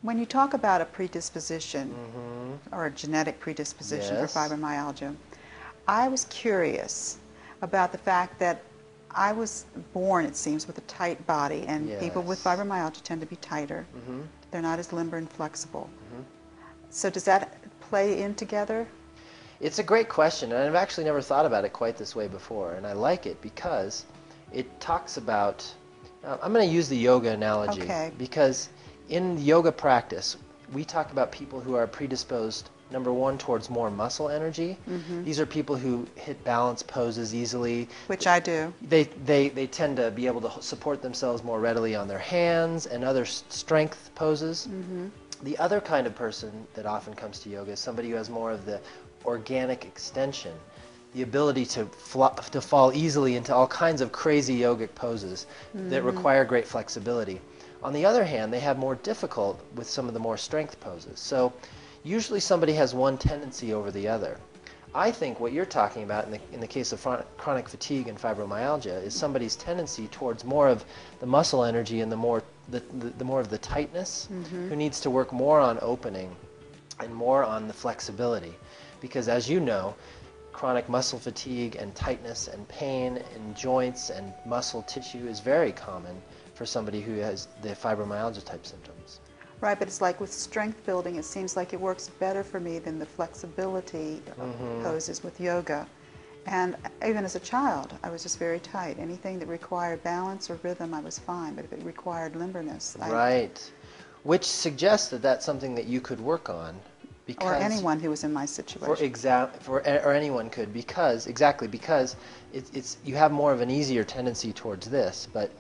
When you talk about a predisposition or a genetic predisposition Yes. for fibromyalgia, I was curious about the fact that I was born, it seems, with a tight body, and people with Yes. fibromyalgia tend to be tighter. They're not as limber and flexible. Mm-hmm. So does that play in together? It's a great question, and I've actually never thought about it quite this way before, and I like it because it talks about, I'm going to use the yoga analogy, Okay. because in yoga practice, we talk about people who are predisposed, number one, towards more muscle energy. These are people who hit balance poses easily. Which I do. They tend to be able to support themselves more readily on their hands and other strength poses. The other kind of person that often comes to yoga is somebody who has more of the organic extension, the ability to fall easily into all kinds of crazy yogic poses that require great flexibility. On the other hand, they have more difficult with some of the more strength poses. So usually somebody has one tendency over the other. I think what you're talking about in the case of chronic fatigue and fibromyalgia is somebody's tendency towards more of the muscle energy and the more of the tightness, who needs to work more on opening and more on the flexibility. Because as you know, chronic muscle fatigue and tightness and pain in joints and muscle tissue is very common for somebody who has the fibromyalgia type symptoms. Right, but it's like with strength building, it seems like it works better for me than the flexibility poses with yoga. And even as a child, I was just very tight. Anything that required balance or rhythm, I was fine. But if it required limberness, Right. Which suggests that that's something that you could work on. Because or anyone who was in my situation. Or anyone could, because you have more of an easier tendency towards this, but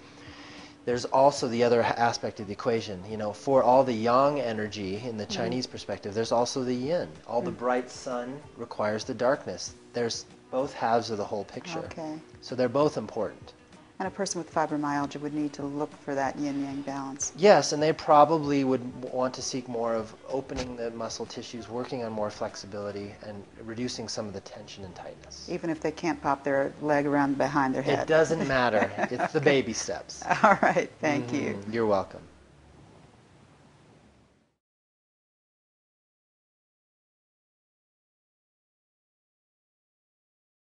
there's also the other aspect of the equation. You know, for all the yang energy in the Chinese perspective, there's also the yin. All the bright sun requires the darkness. There's both halves of the whole picture. Okay. So they're both important. And a person with fibromyalgia would need to look for that yin-yang balance. Yes, and they probably would want to seek more of opening the muscle tissues, working on more flexibility, and reducing some of the tension and tightness. Even if they can't pop their leg around behind their head. It doesn't matter. It's the baby steps. All right, thank you. You're welcome.